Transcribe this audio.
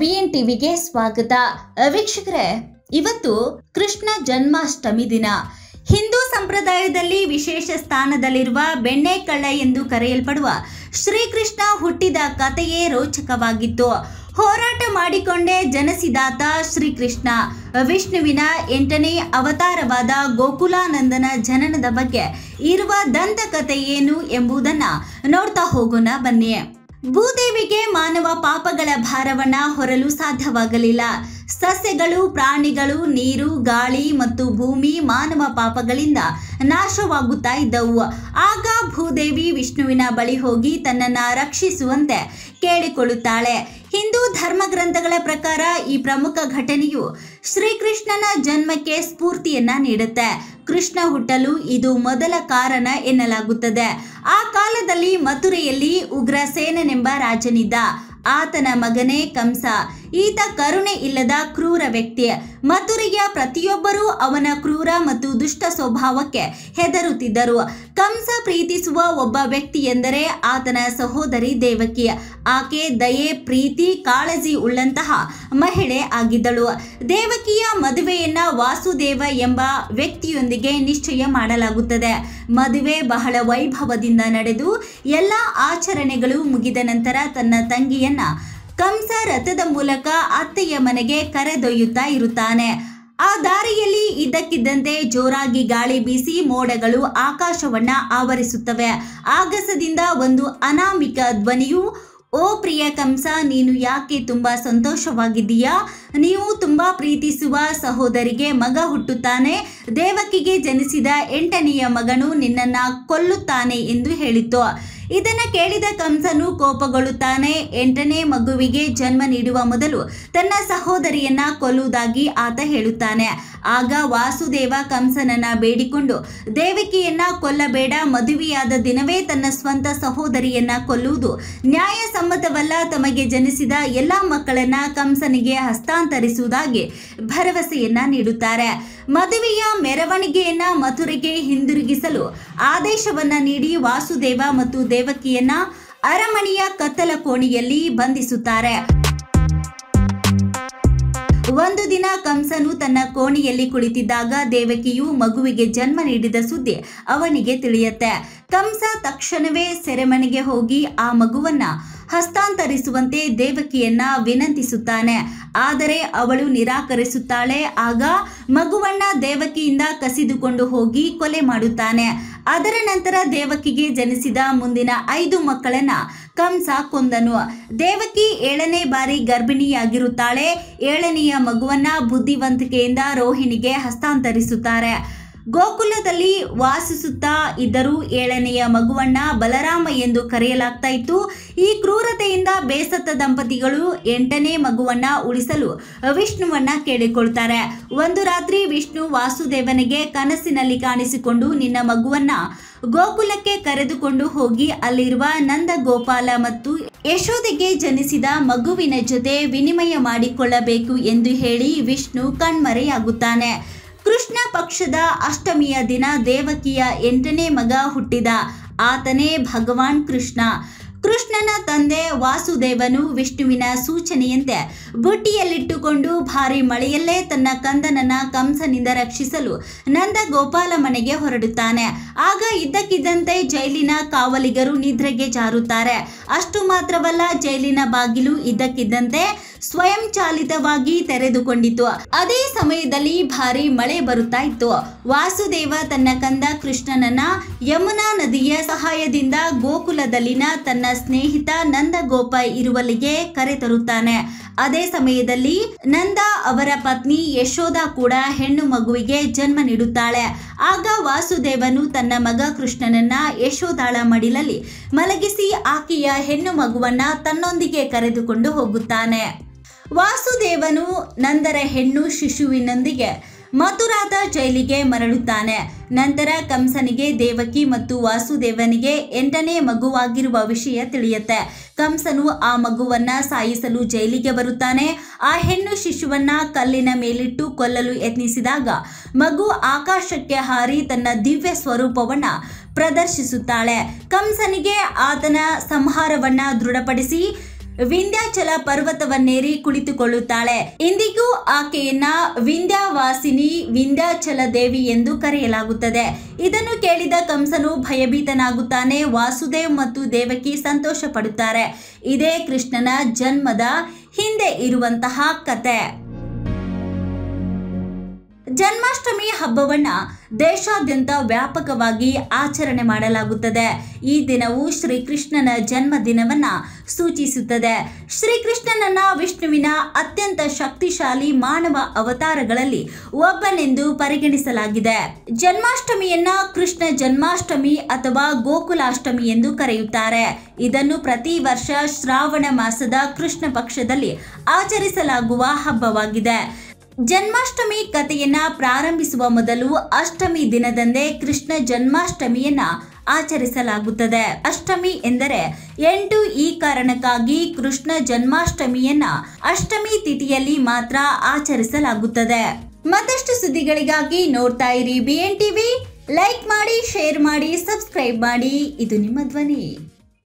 BN ಟಿವಿಗೆ ಸ್ವಾಗತ. ವೀಕ್ಷಕರೇ, ಇವತ್ತು ಕೃಷ್ಣ ಜನ್ಮಾಷ್ಟಮಿ ದಿನ. ಹಿಂದೂ ಸಂಪ್ರದಾಯದಲ್ಲಿ ವಿಶೇಷ ಸ್ಥಾನದಲ್ಲಿರುವ ಬೆಣ್ಣೆಕಳ್ಳ ಎಂದು ಕರೆಯಲ್ಪಡುವ ಶ್ರೀಕೃಷ್ಣ ಹುಟ್ಟಿದ ಕಥೆಯೇ ರೋಚಕವಾಗಿತ್ತು. ಹೋರಾಟ ಮಾಡಿಕೊಂಡೇ ಜನಿಸಿದಾತ ಶ್ರೀಕೃಷ್ಣ. ವಿಷ್ಣುವಿನ 8ನೇ ಅವತಾರವಾದ ಗೋಕುಲಾನಂದನ ಜನನದ ಬಗ್ಗೆ ಇರುವ ದಂತಕಥೆ ಏನು ಎಂಬುದನ್ನು ನೋಡ್ತಾ ಹೋಗೋಣ ಬನ್ನಿ. ಭೂದೇವಿಗೆ ಮಾನವ ಪಾಪಗಳ ಭಾರವನ್ನ ಹೊರಲು ಸಾಧ್ಯವಾಗಲಿಲ್ಲ. ಸಸ್ಯಗಳು, ಪ್ರಾಣಿಗಳು, ನೀರು, ಗಾಳಿ ಮತ್ತು ಭೂಮಿ ಮಾನವ ಪಾಪಗಳಿಂದ ನಾಶವಾಗುತ್ತಾ ಇದ್ದವು. ಆಗ ಭೂದೇವಿ ವಿಷ್ಣುವಿನ ಬಳಿ ಹೋಗಿ ತನ್ನನ್ನು ರಕ್ಷಿಸುವಂತೆ ಕೇಳಿಕೊಳ್ಳುತ್ತಾಳೆ. ಹಿಂದೂ ಧರ್ಮ ಗ್ರಂಥಗಳ ಪ್ರಕಾರ ಈ ಪ್ರಮುಖ ಘಟನೆಯು ಶ್ರೀಕೃಷ್ಣನ ಜನ್ಮಕ್ಕೆ ಸ್ಫೂರ್ತಿಯನ್ನ ನೀಡುತ್ತೆ. ಕೃಷ್ಣ ಹುಟ್ಟಲು ಇದು ಮೊದಲ ಕಾರಣ ಎನ್ನಲಾಗುತ್ತದೆ. ಆ ಕಾಲದಲ್ಲಿ ಮಥುರೆಯಲ್ಲಿ ಉಗ್ರಸೇನನೆಂಬ ರಾಜನಿದ್ದ. ಆತನ ಮಗನೇ ಕಂಸ. ಈತ ಕರುಣೆ ಇಲ್ಲದ ಕ್ರೂರ ವ್ಯಕ್ತಿ. ಮಥುರೆಯ ಪ್ರತಿಯೊಬ್ಬರೂ ಅವನ ಕ್ರೂರ ಮತ್ತು ದುಷ್ಟ ಸ್ವಭಾವಕ್ಕೆ ಹೆದರುತ್ತಿದ್ದರು. ಕಂಸ ಪ್ರೀತಿಸುವ ಒಬ್ಬ ವ್ಯಕ್ತಿ ಎಂದರೆ ಆತನ ಸಹೋದರಿ ದೇವಕಿ. ಆಕೆ ದಯೆ, ಪ್ರೀತಿ, ಕಾಳಜಿ ಉಳ್ಳಂತಹ ಮಹಿಳೆ ಆಗಿದ್ದಳು. ದೇವಕಿಯ ಮದುವೆಯನ್ನ ವಾಸುದೇವ ಎಂಬ ವ್ಯಕ್ತಿಯೊಂದಿಗೆ ನಿಶ್ಚಯ ಮಾಡಲಾಗುತ್ತದೆ. ಮದುವೆ ಬಹಳ ವೈಭವದಿಂದ ನಡೆದು ಎಲ್ಲ ಆಚರಣೆಗಳು ಮುಗಿದ ನಂತರ ತನ್ನ ತಂಗಿಯನ್ನ ಕಂಸ ರಥದ ಮೂಲಕ ಅತ್ತೆಯ ಮನೆಗೆ ಕರೆದೊಯ್ಯುತ್ತಾ ಇರುತ್ತಾನೆ. ಆ ದಾರಿಯಲ್ಲಿ ಇದ್ದಕ್ಕಿದ್ದಂತೆ ಜೋರಾಗಿ ಗಾಳಿ ಬೀಸಿ ಮೋಡಗಳು ಆಕಾಶವನ್ನ ಆವರಿಸುತ್ತವೆ. ಆಗಸದಿಂದ ಒಂದು ಅನಾಮಿಕ ಧ್ವನಿಯು, ಓ ಪ್ರಿಯ ಕಂಸ, ನೀನು ಯಾಕೆ ತುಂಬಾ ಸಂತೋಷವಾಗಿದ್ದೀಯಾ? ನೀವು ತುಂಬಾ ಪ್ರೀತಿಸುವ ಸಹೋದರಿಗೆ ಮಗ ಹುಟ್ಟುತ್ತಾನೆ. ದೇವಕಿಗೆ ಜನಿಸಿದ 8ನೆಯ ಮಗನು ನಿನ್ನನ್ನ ಕೊಲ್ಲುತ್ತಾನೆ ಎಂದು ಹೇಳಿತು. ಇದನ್ನ ಕೇಳಿದ ಕಂಸನು ಕೋಪಗೊಳ್ಳುತ್ತಾನೆ. 8ನೇ ಮಗುವಿಗೆ ಜನ್ಮ ನೀಡುವ ಮೊದಲು ತನ್ನ ಸಹೋದರಿಯನ್ನ ಕೊಲ್ಲುವುದಾಗಿ ಆತ ಹೇಳುತ್ತಾನೆ. ಆಗ ವಾಸುದೇವ ಕಂಸನನ್ನ ಬೇಡಿಕೊಂಡು, ದೇವಕಿಯನ್ನ ಕೊಲ್ಲಬೇಡ, ಮದುವೆಯಾದ ದಿನವೇ ತನ್ನ ಸ್ವಂತ ಸಹೋದರಿಯನ್ನ ಕೊಲ್ಲುವುದು ನ್ಯಾಯಸಮ್ಮತವಲ್ಲ. ತಮಗೆ ಜನಿಸಿದ ಎಲ್ಲಾ ಮಕ್ಕಳನ್ನ ಕಂಸನಿಗೆ ಹಸ್ತಾಂತರಿಸುವುದಾಗಿ ಭರವಸೆಯನ್ನ ನೀಡುತ್ತಾರೆ. ಮದುವೆಯ ಮೆರವಣಿಗೆಯನ್ನ ಮಥುರೆಗೆ ಹಿಂದಿರುಗಿಸಲು ಆದೇಶವನ್ನ ನೀಡಿ ವಾಸುದೇವ ಮತ್ತು ದೇವಕಿಯನ್ನ ಅರಮನೆಯ ಕತ್ತಲ ಕೋಣೆಯಲ್ಲಿ ಬಂಧಿಸುತ್ತಾರೆ. ಒಂದು ದಿನ ಕಂಸನು ತನ್ನ ಕೋಣೆಯಲ್ಲಿ ಕುಳಿತಿದ್ದಾಗ ದೇವಕಿಯು ಮಗುವಿಗೆ ಜನ್ಮ ನೀಡಿದ ಸುದ್ದಿ ಅವನಿಗೆ ತಿಳಿಯುತ್ತೆ. ಕಂಸ ತಕ್ಷಣವೇ ಸೆರೆಮನೆಗೆ ಹೋಗಿ ಆ ಮಗುವನ್ನ ಹಸ್ತಾಂತರಿಸುವಂತೆ ದೇವಕಿಯನ್ನ ವಿನಂತಿಸುತ್ತಾನೆ. ಆದರೆ ಅವಳು ನಿರಾಕರಿಸುತ್ತಾಳೆ. ಆಗ ಮಗುವನ್ನ ದೇವಕಿಯಿಂದ ಕಸಿದುಕೊಂಡು ಹೋಗಿ ಕೊಲೆ ಮಾಡುತ್ತಾನೆ. ಅದರ ನಂತರ ದೇವಕಿಗೆ ಜನಿಸಿದ ಮುಂದಿನ 5 ಮಕ್ಕಳನ್ನ ಕಂಸ ಕೊಂದನು. ದೇವಕಿ 7ನೇ ಬಾರಿ ಗರ್ಭಿಣಿಯಾಗಿರುತ್ತಾಳೆ. 7ನೆಯ ಮಗುವನ್ನ ಬುದ್ಧಿವಂತಿಕೆಯಿಂದ ರೋಹಿಣಿಗೆ ಹಸ್ತಾಂತರಿಸುತ್ತಾರೆ. ಗೋಕುಲದಲ್ಲಿ ವಾಸಿಸುತ್ತಾ ಇದ್ದರೂ 7ನೆಯ ಮಗುವನ್ನ ಬಲರಾಮ ಎಂದು ಕರೆಯಲಾಗ್ತಾ ಇತ್ತು. ಈ ಕ್ರೂರತೆಯಿಂದ ಬೇಸತ್ತ ದಂಪತಿಗಳು 8ನೇ ಮಗುವನ್ನ ಉಳಿಸಲು ವಿಷ್ಣುವನ್ನ ಕೇಳಿಕೊಳ್ತಾರೆ. ಒಂದು ರಾತ್ರಿ ವಿಷ್ಣು ವಾಸುದೇವನಿಗೆ ಕನಸಿನಲ್ಲಿ ಕಾಣಿಸಿಕೊಂಡು, ನಿನ್ನ ಮಗುವನ್ನ ಗೋಕುಲಕ್ಕೆ ಕರೆದುಕೊಂಡು ಹೋಗಿ ಅಲ್ಲಿರುವ ನಂದ, ಗೋಪಾಲ ಮತ್ತು ಯಶೋದೆಗೆ ಜನಿಸಿದ ಮಗುವಿನ ಜೊತೆ ವಿನಿಮಯ ಮಾಡಿಕೊಳ್ಳಬೇಕು ಎಂದು ಹೇಳಿ ವಿಷ್ಣು ಕಣ್ಮರೆಯಾಗುತ್ತಾನೆ. ಕೃಷ್ಣ ಪಕ್ಷದ ಅಷ್ಟಮಿಯ ದಿನ ದೇವಕಿಯ 8ನೇ ಮಗ ಹುಟ್ಟಿದ. ಆತನೇ ಭಗವಾನ್ ಕೃಷ್ಣ. ಕೃಷ್ಣನ ತಂದೆ ವಾಸುದೇವನು ವಿಷ್ಣುವಿನ ಸೂಚನೆಯಂತೆ ಬುಟ್ಟಿಯಲ್ಲಿಟ್ಟುಕೊಂಡು ಭಾರಿ ಮಳೆಯಲ್ಲೇ ತನ್ನ ಕಂದನನ್ನ ಕಂಸನಿಂದ ರಕ್ಷಿಸಲು ನಂದ ಗೋಪಾಲ ಮನೆಗೆ ಹೊರಡುತ್ತಾನೆ. ಆಗ ಇದ್ದಕ್ಕಿದ್ದಂತೆ ಜೈಲಿನ ಕಾವಲಿಗರು ನಿದ್ರೆಗೆ ಜಾರುತ್ತಾರೆ. ಅಷ್ಟು ಮಾತ್ರವಲ್ಲ, ಜೈಲಿನ ಬಾಗಿಲು ಇದ್ದಕ್ಕಿದ್ದಂತೆ ಸ್ವಯಂ ಚಾಲಿತವಾಗಿ ತೆರೆದುಕೊಂಡಿತು. ಅದೇ ಸಮಯದಲ್ಲಿ ಭಾರಿ ಮಳೆ ಬರುತ್ತಾ ಇತ್ತು. ವಾಸುದೇವ ತನ್ನ ಕಂದ ಕೃಷ್ಣನನ್ನ ಯಮುನಾ ನದಿಯ ಸಹಾಯದಿಂದ ಗೋಕುಲದಲ್ಲಿನ ತನ್ನ ಸ್ನೇಹಿತ ನಂದ ಗೋಪ ಇರುವಲ್ಲಿಗೆ ಕರೆತರುತ್ತಾನೆ. ಅದೇ ಸಮಯದಲ್ಲಿ ನಂದ ಅವರ ಪತ್ನಿ ಯಶೋದ ಕೂಡ ಹೆಣ್ಣು ಮಗುವಿಗೆ ಜನ್ಮ ನೀಡುತ್ತಾಳೆ. ಆಗ ವಾಸುದೇವನು ತನ್ನ ಮಗ ಕೃಷ್ಣನನ್ನ ಯಶೋದಾಳ ಮಡಿಲಲ್ಲಿ ಮಲಗಿಸಿ ಆಕೆಯ ಹೆಣ್ಣು ಮಗುವನ್ನ ತನ್ನೊಂದಿಗೆ ಕರೆದುಕೊಂಡು ಹೋಗುತ್ತಾನೆ. ವಾಸುದೇವನು ನಂದರ ಹೆಣ್ಣು ಶಿಶುವಿನೊಂದಿಗೆ ಮಥುರಾದ ಜೈಲಿಗೆ ಮರಳುತ್ತಾನೆ. ನಂತರ ಕಂಸನಿಗೆ ದೇವಕಿ ಮತ್ತು ವಾಸುದೇವನಿಗೆ 8ನೇ ಮಗುವಾಗಿರುವ ವಿಷಯ ತಿಳಿಯುತ್ತೆ. ಕಂಸನು ಆ ಮಗುವನ್ನ ಸಾಯಿಸಲು ಜೈಲಿಗೆ ಬರುತ್ತಾನೆ. ಆ ಹೆಣ್ಣು ಶಿಶುವನ್ನ ಕಲ್ಲಿನ ಮೇಲಿಟ್ಟು ಕೊಲ್ಲಲು ಯತ್ನಿಸಿದಾಗ ಮಗು ಆಕಾಶಕ್ಕೆ ಹಾರಿ ತನ್ನ ದಿವ್ಯ ಸ್ವರೂಪವನ್ನ ಪ್ರದರ್ಶಿಸುತ್ತಾಳೆ. ಕಂಸನಿಗೆ ಆತನ ಸಂಹಾರವನ್ನ ದೃಢಪಡಿಸಿ ವಿಂಧ್ಯಾಚಲ ಪರ್ವತವನ್ನೇರಿ ಕುಳಿತುಕೊಳ್ಳುತ್ತಾಳೆ. ಇಂದಿಗೂ ಆಕೆಯನ್ನ ವಿಂಧ್ಯಾವಾಸಿನಿ, ವಿಂಧ್ಯಾಚಲ ದೇವಿ ಎಂದು ಕರೆಯಲಾಗುತ್ತದೆ. ಇದನ್ನು ಕೇಳಿದ ಕಂಸನು ಭಯಭೀತನಾಗುತ್ತಾನೆ. ವಾಸುದೇವ್ ಮತ್ತು ದೇವಕಿ ಸಂತೋಷ ಪಡುತ್ತಾರೆ. ಇದೇ ಕೃಷ್ಣನ ಜನ್ಮದ ಹಿಂದೆ ಇರುವಂತಹ ಕತೆ. ಜನ್ಮಾಷ್ಟಮಿ ಹಬ್ಬವನ್ನ ದೇಶಾದ್ಯಂತ ವ್ಯಾಪಕವಾಗಿ ಆಚರಣೆ ಮಾಡಲಾಗುತ್ತದೆ. ಈ ದಿನವು ಶ್ರೀಕೃಷ್ಣನ ಜನ್ಮದಿನವನ್ನ ಸೂಚಿಸುತ್ತದೆ. ಶ್ರೀಕೃಷ್ಣನನ್ನ ವಿಷ್ಣುವಿನ ಅತ್ಯಂತ ಶಕ್ತಿಶಾಲಿ ಮಾನವ ಅವತಾರಗಳಲ್ಲಿ ಒಬ್ಬನೆಂದು ಪರಿಗಣಿಸಲಾಗಿದೆ. ಜನ್ಮಾಷ್ಟಮಿಯನ್ನ ಕೃಷ್ಣ ಜನ್ಮಾಷ್ಟಮಿ ಅಥವಾ ಗೋಕುಲಾಷ್ಟಮಿ ಎಂದು ಕರೆಯುತ್ತಾರೆ. ಇದನ್ನು ಪ್ರತಿ ವರ್ಷ ಶ್ರಾವಣ ಮಾಸದ ಕೃಷ್ಣ ಪಕ್ಷದಲ್ಲಿ ಆಚರಿಸಲಾಗುವ ಹಬ್ಬವಾಗಿದೆ. ಜನ್ಮಾಷ್ಟಮಿ ಕಥೆಯನ್ನ ಪ್ರಾರಂಭಿಸುವ ಮೊದಲು ಅಷ್ಟಮಿ ದಿನದಂದೇ ಕೃಷ್ಣ ಜನ್ಮಾಷ್ಟಮಿಯನ್ನ ಆಚರಿಸಲಾಗುತ್ತದೆ. ಅಷ್ಟಮಿ ಎಂದರೆ 8. ಈ ಕಾರಣಕ್ಕಾಗಿ ಕೃಷ್ಣ ಜನ್ಮಾಷ್ಟಮಿಯನ್ನ ಅಷ್ಟಮಿ ತಿಥಿಯಲ್ಲಿ ಮಾತ್ರ ಆಚರಿಸಲಾಗುತ್ತದೆ. ಮತ್ತಷ್ಟು ಸುದ್ದಿಗಳಿಗಾಗಿ ನೋಡ್ತಾ ಇರಿ BN TV. ಲೈಕ್ ಮಾಡಿ, ಶೇರ್ ಮಾಡಿ, ಸಬ್ಸ್ಕ್ರೈಬ್ ಮಾಡಿ. ಇದು ನಿಮ್ಮ ಧ್ವನಿ.